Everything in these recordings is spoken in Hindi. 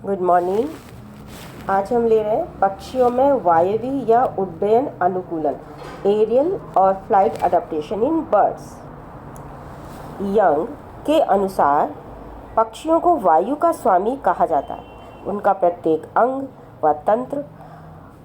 Good morning. आज हम ले रहे हैं पक्षियों में वायवीय या उड्डयन अनुकूलन, एरियल और flight adaptation in birds. Young के अनुसार पक्षियों को वायु का स्वामी कहा जाता है। उनका प्रत्येक अंग व तंत्र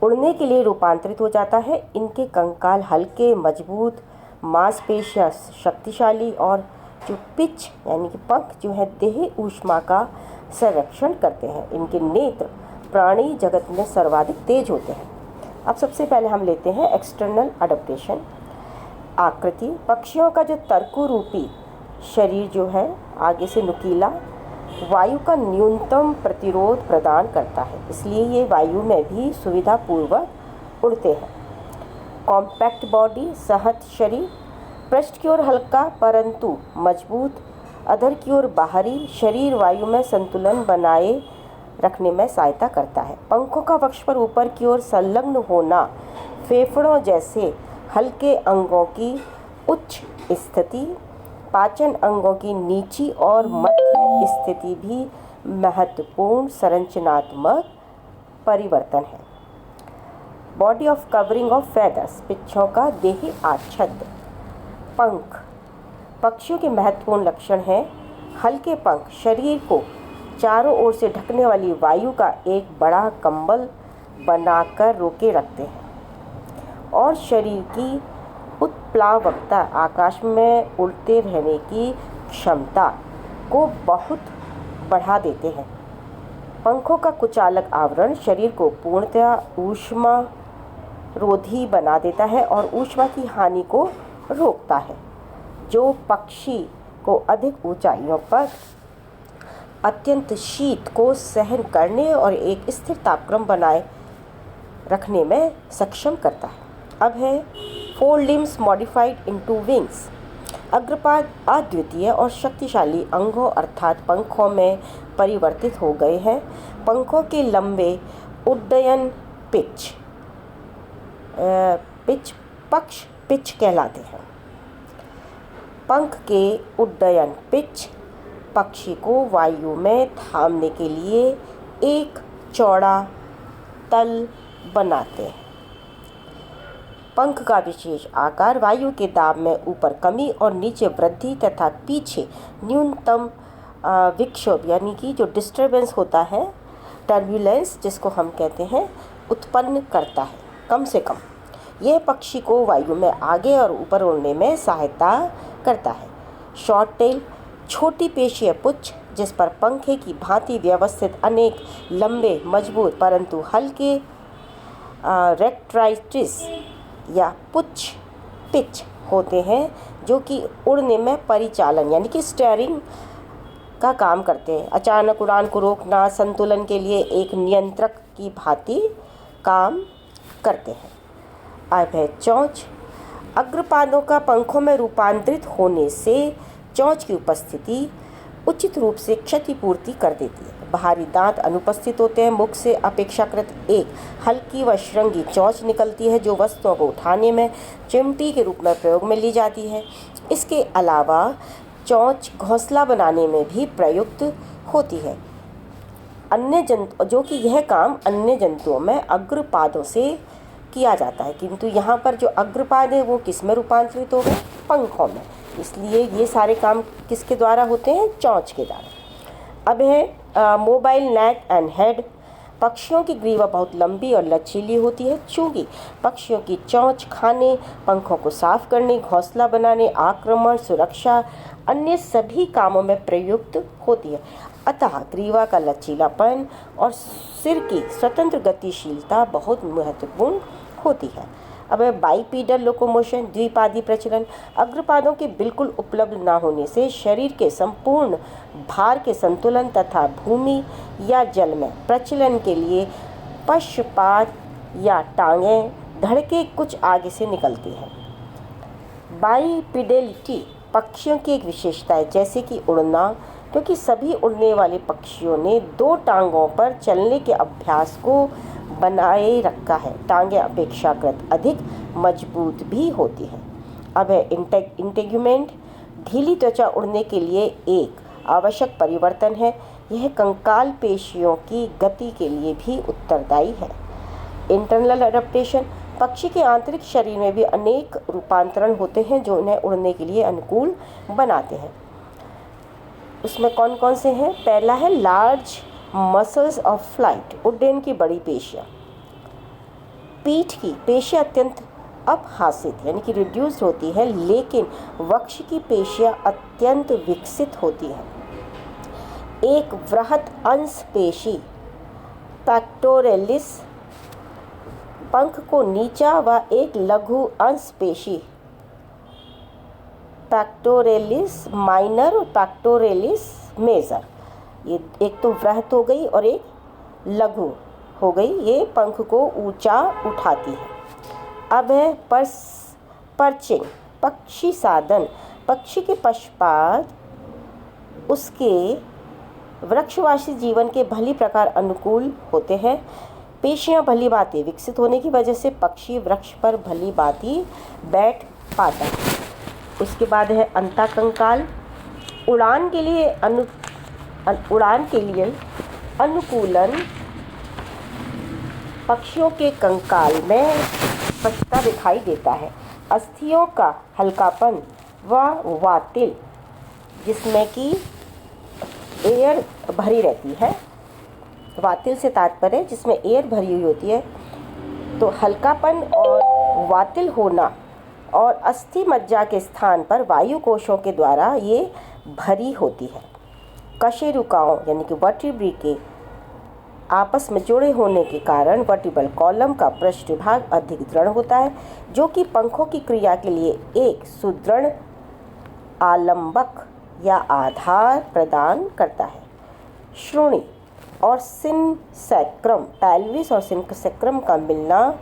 उड़ने के लिए रूपांतरित हो जाता है। इनके कंकाल हल्के, मजबूत, मांसपेशियां शक्तिशाली और जो पिच यानी कि पंख जो है देह ऊष्मा का संरक्षण करते हैं। इनके नेत्र प्राणी जगत में सर्वाधिक तेज होते हैं। अब सबसे पहले हम लेते हैं एक्सटर्नल अडेप्टेशन। आकृति, पक्षियों का जो तर्कु रूपी शरीर जो है आगे से नुकीला वायु का न्यूनतम प्रतिरोध प्रदान करता है, इसलिए ये वायु में भी सुविधापूर्वक उड़ते हैं। कॉम्पैक्ट बॉडी, सहज शरीर, पृष्ठ की ओर हल्का परंतु मजबूत, अधर की ओर बाहरी शरीर वायु में संतुलन बनाए रखने में सहायता करता है। पंखों का वक्ष पर ऊपर की ओर संलग्न होना फेफड़ों जैसे हल्के अंगों की उच्च स्थिति, पाचन अंगों की नीची और मध्य स्थिति भी महत्वपूर्ण संरचनात्मक परिवर्तन है। Body of covering of feathers, पिच्छों का देही आच्छादन। पंख, पक्षियों के महत्वपूर्ण लक्षण हैं हल्के पंख, शरीर को चारों ओर से ढकने वाली वायु का एक बड़ा कंबल बनाकर रोके रखते हैं और शरीर की उत्प्लावकता, आकाश में उड़ते रहने की क्षमता को बहुत बढ़ा देते हैं। पंखों का कुचालक आवरण शरीर को पूर्णतया ऊष्मा रोधी बना देता है और ऊष्मा की हानि को रोकता है, जो पक्षी को अधिक ऊंचाइयों पर अत्यंत शीत को सहन करने और एक स्थिर तापक्रम बनाए रखने में सक्षम करता है। अब है forelimbs modified into wings. अग्रपाद अद्वितीय और शक्तिशाली अंगों अर्थात पंखों में परिवर्तित हो गए हैं। पंखों के लंबे उड्डयन पक्ष पिच कहलाते हैं। पंख के उड्डयन पिच पक्षी को वायु में थामने के लिए एक चौड़ा तल बनाते हैं। पंख का विशेष आकार वायु के दाब में ऊपर कमी और नीचे वृद्धि तथा पीछे न्यूनतम विक्षोभ यानी कि जो डिस्टर्बेंस होता है, टर्ब्यूलेंस जिसको हम कहते हैं, उत्पन्न करता है। कम से कम यह पक्षी को वायु में आगे और ऊपर उड़ने में सहायता करता है। शॉर्ट टेल, छोटी पेशीय पुच्छ जिस पर पंखे की भांति व्यवस्थित अनेक लंबे मजबूत परंतु हल्के रेक्ट्राइटिस या पुच्छ पिच होते हैं, जो कि उड़ने में परिचालन यानी कि स्टीयरिंग का काम करते हैं। अचानक उड़ान को रोकना, संतुलन के लिए एक नियंत्रक की भांति काम करते हैं। अब है चोंच। अग्रपादों का पंखों में रूपांतरित होने से चोंच की उपस्थिति उचित रूप से क्षतिपूर्ति कर देती है। बाहरी दांत अनुपस्थित होते हैं। मुख से अपेक्षाकृत एक हल्की व श्रृंगी चोंच निकलती है, जो वस्तुओं को उठाने में चिमटी के रूप में प्रयोग में ली जाती है। इसके अलावा चोंच घोंसला बनाने में भी प्रयुक्त होती है। अन्य जंतु जो कि यह काम अन्य जंतुओं में अग्रपादों से किया जाता है, किंतु यहाँ पर जो अग्रपाद है वो किस में रूपांतरित हो गए? पंखों में। इसलिए ये सारे काम किसके द्वारा होते हैं? चोंच के द्वारा। अब है मोबाइल नेक एंड हेड। पक्षियों की ग्रीवा बहुत लंबी और लचीली होती है, चूँकि पक्षियों की चोंच खाने, पंखों को साफ करने, घोंसला बनाने, आक्रमण, सुरक्षा, अन्य सभी कामों में प्रयुक्त होती है। अतः ग्रीवा का लचीलापन और सिर की स्वतंत्र गतिशीलता बहुत महत्वपूर्ण होती है। अब बाइपीडल लोकोमोशन, द्विपादी प्रचलन। अग्रपादों के बिल्कुल उपलब्ध न होने से शरीर के संपूर्ण भार के संतुलन तथा भूमि या जल में प्रचलन के लिए पश्चपाद या टांगें धड़ के कुछ आगे से निकलती हैं। बाइपीडेलिटी पक्षियों की एक विशेषता है, जैसे कि उड़ना, क्योंकि सभी उड़ने वाले पक्षियों ने दो टांगों पर चलने के अभ्यास को बनाए रखा है। टांगें अपेक्षाकृत अधिक मजबूत भी होती हैं। अब है इंटेग्यूमेंट। ढीली त्वचा उड़ने के लिए एक आवश्यक परिवर्तन है। यह कंकाल पेशियों की गति के लिए भी उत्तरदायी है। इंटरनल एडेप्टेशन, पक्षी के आंतरिक शरीर में भी अनेक रूपांतरण होते हैं जो उन्हें उड़ने के लिए अनुकूल बनाते हैं। उसमें कौन कौन से हैं? पहला है लार्ज मसल्स ऑफ फ्लाइट, उड्डयन की बड़ी पेशियाँ। पीठ की पेशियाँ अत्यंत अपहासित यानी कि रिड्यूस्ड होती है, लेकिन वक्ष की पेशियाँ अत्यंत विकसित होती हैं। एक वृहत अंश पेशी पैक्टोरेलिस पंख को नीचा व एक लघु अंश पेशी पैक्टोरेलिस माइनर और पैक्टोरेलिस मेजर, ये एक तो वृहत हो गई और एक लघु हो गई, ये पंख को ऊंचा उठाती है। अब है पर्चिंग, पक्षी साधन। पक्षी के पश्चात उसके वृक्षवासी जीवन के भली प्रकार अनुकूल होते हैं। पेशियाँ भली भांति विकसित होने की वजह से पक्षी वृक्ष पर भली भांति बैठ पाता है। उसके बाद है अंतःकंकाल, उड़ान के लिए अनुकूलन पक्षियों के कंकाल में स्पष्टता दिखाई देता है। अस्थियों का हल्कापन व वातिल, जिसमें कि एयर भरी रहती है, वातिल से तात्पर्य जिसमें एयर भरी हुई होती है, तो हल्कापन और वातिल होना और अस्थि मज्जा के स्थान पर वायु कोशों के द्वारा ये भरी होती है। कशेरुकाओं यानी कि वर्टिब्री के आपस में जुड़े होने के कारण वर्टिब्रल कॉलम का पृष्ठभाग अधिक दृढ़ होता है, जो कि पंखों की क्रिया के लिए एक सुदृढ़ आलंबक या आधार प्रदान करता है। श्रोणि और सिनसेक्रम, पेल्विस और सिनसेक्रम का मिलना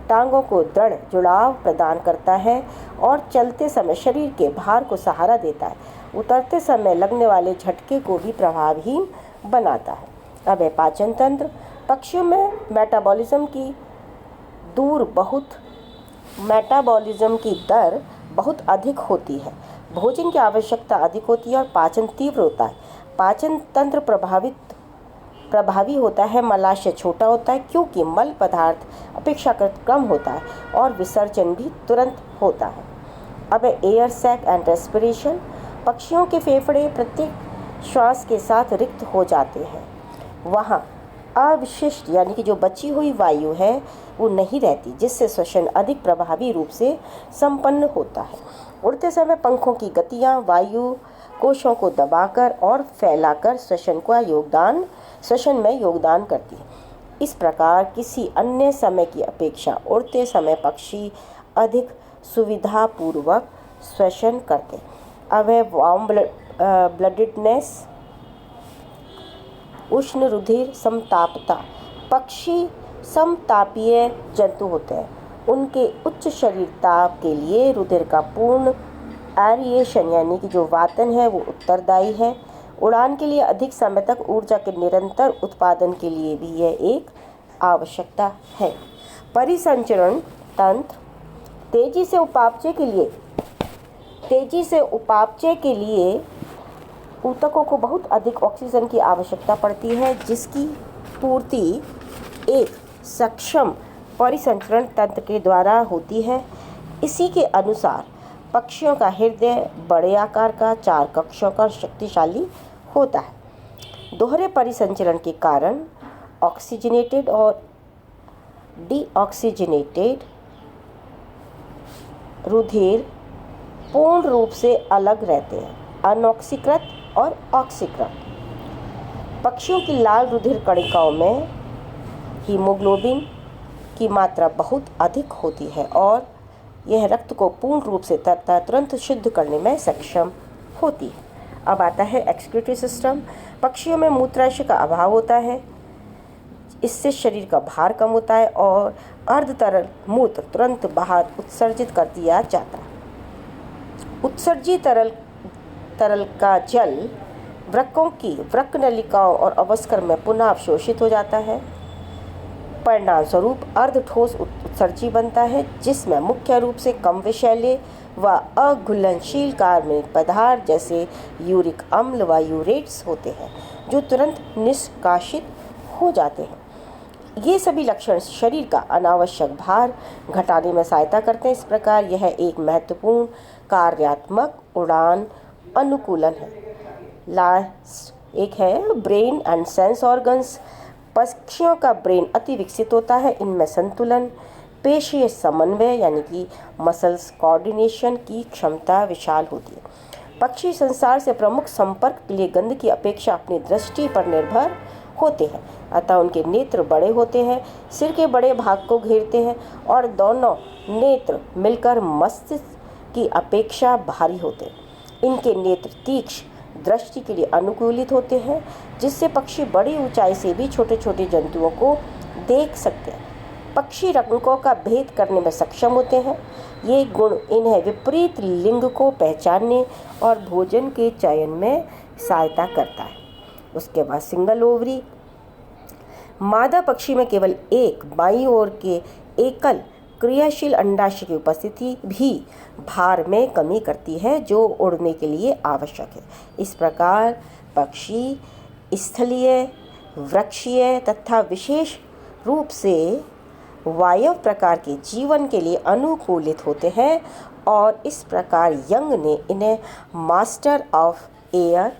टांगों को दृढ़ जुड़ाव प्रदान करता है और चलते समय शरीर के भार को सहारा देता है। उतरते समय लगने वाले झटके को भी प्रभावहीन बनाता है। अब है पाचन तंत्र। पक्षियों में मेटाबॉलिज्म की दर बहुत अधिक होती है। भोजन की आवश्यकता अधिक होती है और पाचन तीव्र होता है। पाचन तंत्र प्रभावी होता है, मलाशय छोटा होता है क्योंकि मल पदार्थ अपेक्षाकृत कम होता है और विसर्जन भी तुरंत होता है। अब है एयर सैक एंड रेस्पिरेशन। पक्षियों के फेफड़े प्रत्येक श्वास के साथ रिक्त हो जाते हैं। वहाँ अवशिष्ट यानी कि जो बची हुई वायु है वो नहीं रहती, जिससे श्वसन अधिक प्रभावी रूप से संपन्न होता है। उड़ते समय पंखों की गतियाँ वायु कोशों को दबाकर और फैलाकर श्वसन में योगदान करती है। इस प्रकार किसी अन्य समय की अपेक्षा उड़ते समय पक्षी अधिक सुविधापूर्वक श्वसन करते। अब है वार्म ब्लडेडनेस, उष्ण रुधिर समतापता। पक्षी समतापीय जंतु होते हैं। उनके उच्च शरीर ताप के लिए रुधिर का पूर्ण एरिएशन यानी कि जो वातन है वो उत्तरदायी है। उड़ान के लिए अधिक समय तक ऊर्जा के निरंतर उत्पादन के लिए भी यह एक आवश्यकता है। परिसंचरण तंत्र, तेजी से उपापचय के लिए ऊतकों को बहुत अधिक ऑक्सीजन की आवश्यकता पड़ती है, जिसकी पूर्ति एक सक्षम परिसंचरण तंत्र के द्वारा होती है। इसी के अनुसार पक्षियों का हृदय बड़े आकार का 4 कक्षों का शक्तिशाली होता है। दोहरे परिसंचरण के कारण ऑक्सीजनेटेड और डीऑक्सीजनेटेड रुधिर पूर्ण रूप से अलग रहते हैं, अनऑक्सीकृत और ऑक्सीकृत। पक्षियों की लाल रुधिर कणिकाओं में हीमोग्लोबिन की मात्रा बहुत अधिक होती है और यह रक्त को पूर्ण रूप से तुरंत शुद्ध करने में सक्षम होती है। अब आता है एक्सक्रीटरी सिस्टम। पक्षियों में मूत्राशय का अभाव होता है, इससे शरीर का भार कम होता है और अर्ध तरल मूत्र तुरंत बाहर उत्सर्जित कर दिया जाता है। उत्सर्जित तरल का जल वृक्कों की वृक्क नलिकाओं और अवस्कर में पुनः अवशोषित हो जाता है। परिणाम स्वरूप अर्ध ठोस उत्सर्जी बनता है, जिसमें मुख्य रूप से कम विषैले व अघुलनशील कार्बनिक पदार्थ जैसे यूरिक अम्ल व यूरेट्स होते हैं। जो तुरंत निष्कासित हो जाते हैं। ये सभी लक्षण शरीर का अनावश्यक भार घटाने में सहायता करते हैं। इस प्रकार यह एक महत्वपूर्ण कार्यात्मक उड़ान अनुकूलन है। लास्ट एक है ब्रेन एंड सेंस ऑर्गन्स। पक्षियों का ब्रेन अति विकसित होता है। इनमें संतुलन, पेशीय समन्वय यानी कि मसल्स कोऑर्डिनेशन की क्षमता विशाल होती है। पक्षी संसार से प्रमुख संपर्क के लिए गंध की अपेक्षा अपनी दृष्टि पर निर्भर होते हैं, अतः उनके नेत्र बड़े होते हैं, सिर के बड़े भाग को घेरते हैं और दोनों नेत्र मिलकर मस्तिष्क की अपेक्षा भारी होते हैं। इनके नेत्र तीक्ष्ण दृष्टि के लिए अनुकूलित होते हैं, जिससे पक्षी बड़ी ऊंचाई से भी छोटे छोटे जंतुओं को देख सकते हैं। पक्षी रंगों का भेद करने में सक्षम होते हैं। ये गुण इन्हें विपरीत लिंग को पहचानने और भोजन के चयन में सहायता करता है। उसके बाद सिंगल ओवरी। मादा पक्षी में केवल एक बाईं ओर के एकल क्रियाशील अंडाशय की उपस्थिति भी भार में कमी करती है, जो उड़ने के लिए आवश्यक है। इस प्रकार पक्षी स्थलीय, वृक्षीय तथा विशेष रूप से वायव प्रकार के जीवन के लिए अनुकूलित होते हैं और इस प्रकार यंग ने इन्हें मास्टर ऑफ एयर